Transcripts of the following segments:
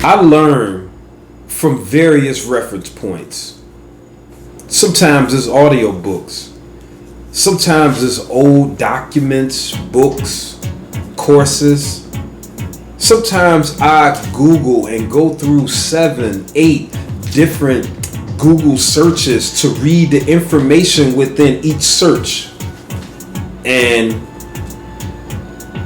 I learn from various reference points. Sometimes it's audiobooks. Sometimes it's old documents, books, courses. Sometimes I Google and go through 7, 8 different Google searches to read the information within each search. And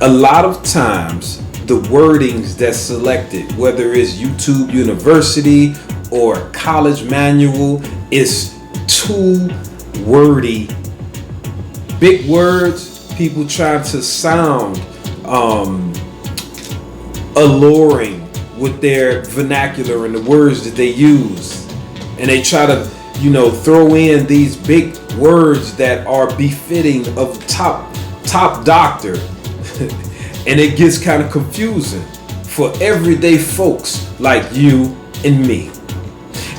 a lot of times, the wordings that's selected, whether it's YouTube University or college manual, is too wordy. Big words, people trying to sound alluring with their vernacular and the words that they use. And they try to, throw in these big words that are befitting of top doctor. And it gets kind of confusing for everyday folks like you and me.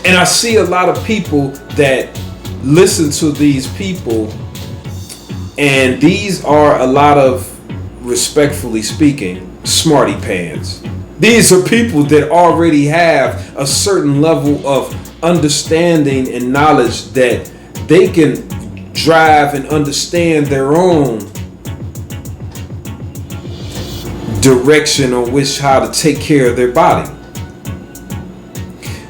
And I see a lot of people that listen to these people, and these are a lot of, respectfully speaking, smarty pants. These are people that already have a certain level of understanding and knowledge that they can drive and understand their own direction on how to take care of their body.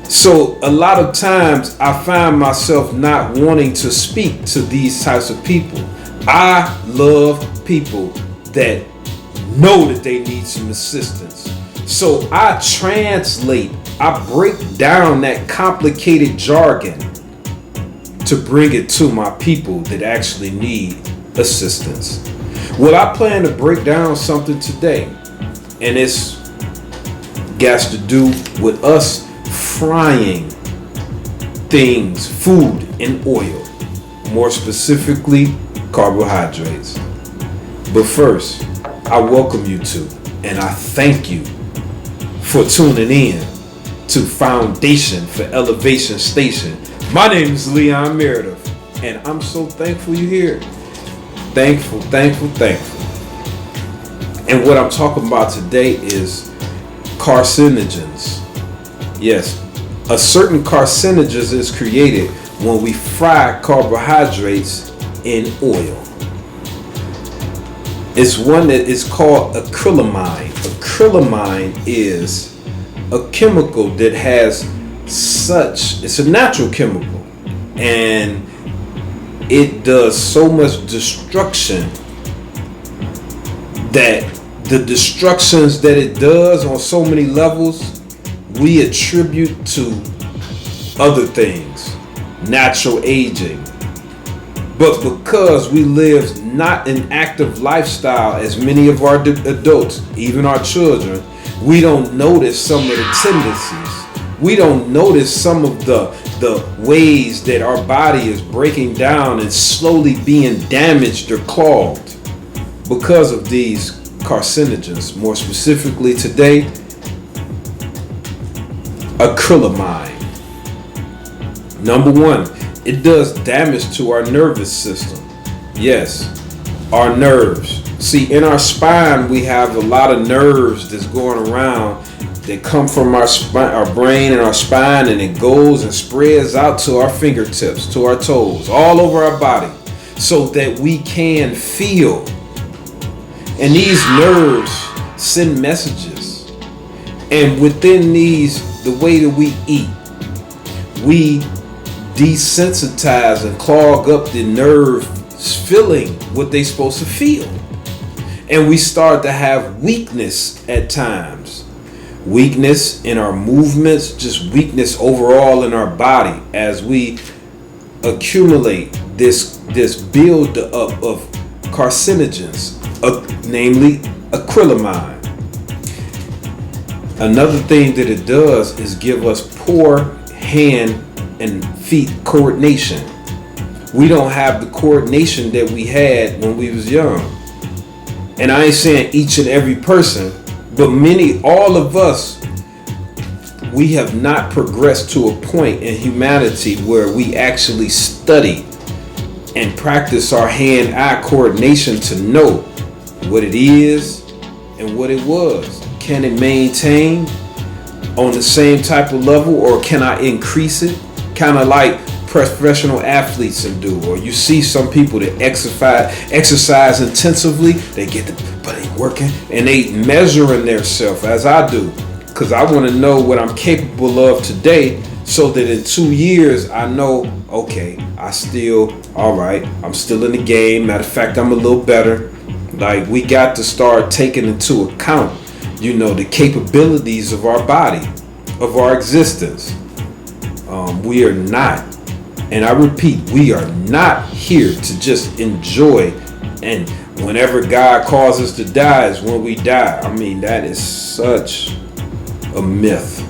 So a lot of times I find myself not wanting to speak to these types of people. I love people that know that they need some assistance. So I break down that complicated jargon to bring it to my people that actually need assistance. Well, I plan to break down something today, and it's got to do with us frying things, food in oil, more specifically carbohydrates. But first, I welcome you to, and I thank you for tuning in to Foundation for Elevation Station. My name is Leon Meredith, and I'm so thankful you're here. Thankful. And what I'm talking about today is carcinogens. Yes, a certain carcinogens is created when we fry carbohydrates in oil. It's one that is called acrylamide. Acrylamide is a chemical that has it's a natural chemical, and it does so much destruction that the destructions that it does on so many levels we attribute to other things, natural aging. But because we live not an active lifestyle as many of our adults, even our children, we don't notice some of the tendencies. We don't notice some of the ways that our body is breaking down and slowly being damaged or clogged because of these carcinogens. More specifically today, acrylamide. Number one, it does damage to our nervous system. Yes, our nerves. See, in our spine, we have a lot of nerves that's going around that come from our brain and our spine, and it goes and spreads out to our fingertips, to our toes, all over our body, so that we can feel. And these nerves send messages. And within these, the way that we eat, we desensitize and clog up the nerves feeling what they're supposed to feel. And we start to have weakness at times. Weakness in our movements, just weakness overall in our body as we accumulate this build up of carcinogens, namely acrylamide. Another thing that it does is give us poor hand and feet coordination. We don't have the coordination that we had when we was young. And I ain't saying each and every person, but all of us, we have not progressed to a point in humanity where we actually study and practice our hand-eye coordination to know what it is and what it was. Can it maintain? on the same type of level, or can I increase it? Kind of like professional athletes and do, or you see some people that exercise intensively, they get but they working and they measuring themselves as I do, because I want to know what I'm capable of today, so that in 2 years I know, okay, I'm still in the game. Matter of fact, I'm a little better. Like, we got to start taking into account, the capabilities of our body, of our existence. We are not, and I repeat, we are not here to just enjoy, and whenever God calls us to die is when we die. I mean, that is such a myth.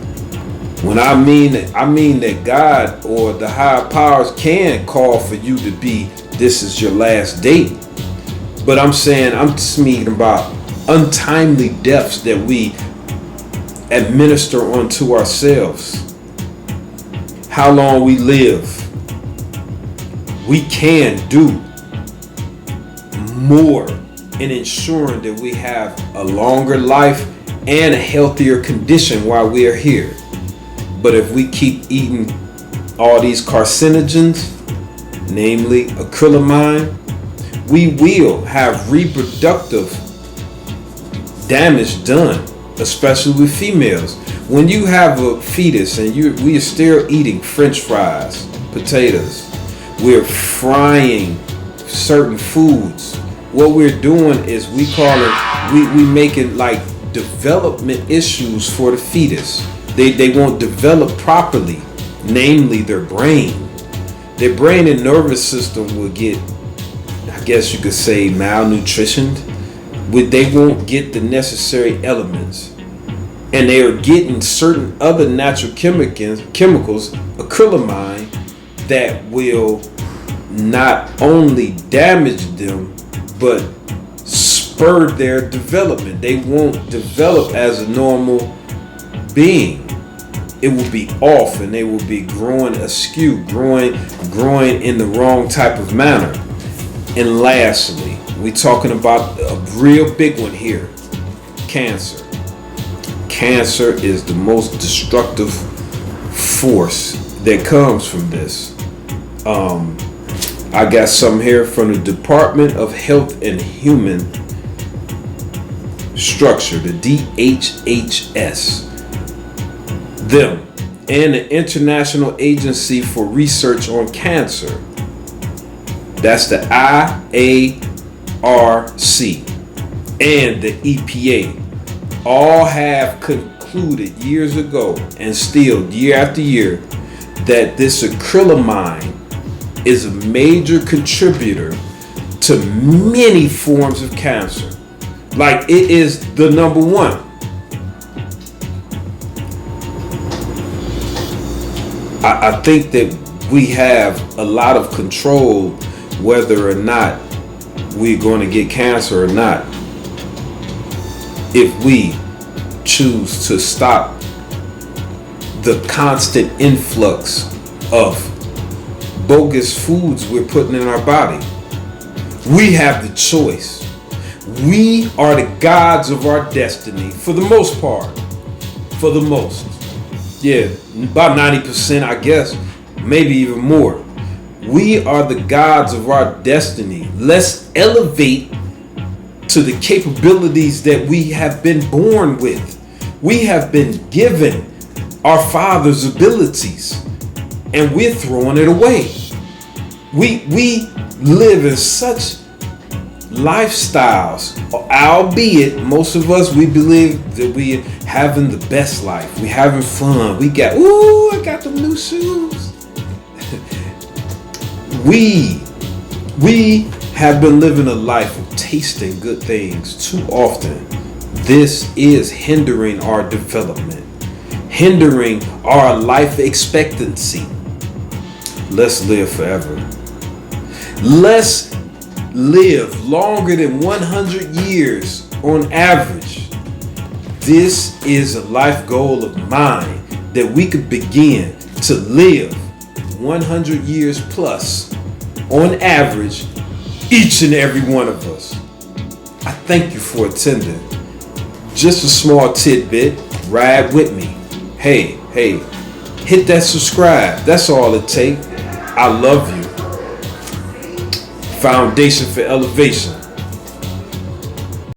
When I mean that God or the higher powers can call for you to be, this is your last date. But I'm just speaking about untimely deaths that we administer onto ourselves. How long we live. We can do more in ensuring that we have a longer life and a healthier condition while we are here. But if we keep eating all these carcinogens, namely acrylamide, we will have reproductive damage done, especially with females. When you have a fetus and we are still eating French fries, potatoes, we're frying certain foods. What we're doing is we make it like development issues for the fetus. They won't develop properly, namely their brain. Their brain and nervous system will get, I guess you could say, malnutritioned. They won't get the necessary elements. And they are getting certain other natural chemicals, acrylamide, that will not only damage them, but spur their development. They won't develop as a normal being. It will be off, and they will be growing askew, growing in the wrong type of manner. And lastly, we're talking about a real big one here: cancer. Cancer is the most destructive force that comes from this. I got some here from the Department of Health and Human Structure, the DHHS. Them and the International Agency for Research on Cancer. That's the IARC, and the EPA. All have concluded years ago, and still year after year, that this acrylamide is a major contributor to many forms of cancer. Like, it is the number one. I think that we have a lot of control whether or not we're going to get cancer or not, if we choose to stop the constant influx of bogus foods we're putting in our body. We have the choice. We are the gods of our destiny, for the most part. For the most. Yeah, about 90%, I guess, maybe even more. We are the gods of our destiny. Let's elevate to the capabilities that we have been born with. We have been given our Father's abilities, and we're throwing it away. We live in such lifestyles, albeit most of us, we believe that we having the best life. We having fun. We got, I got them new shoes. We have been living a life of tasting good things too often. This is hindering our development, hindering our life expectancy. Let's live forever. Let's live longer than 100 years on average. This is a life goal of mine, that we could begin to live 100 years plus on average, each and every one of us. I thank you for attending. Just a small tidbit. Ride with me. hey, hit that subscribe. That's all it takes. I love you. Foundation for Elevation.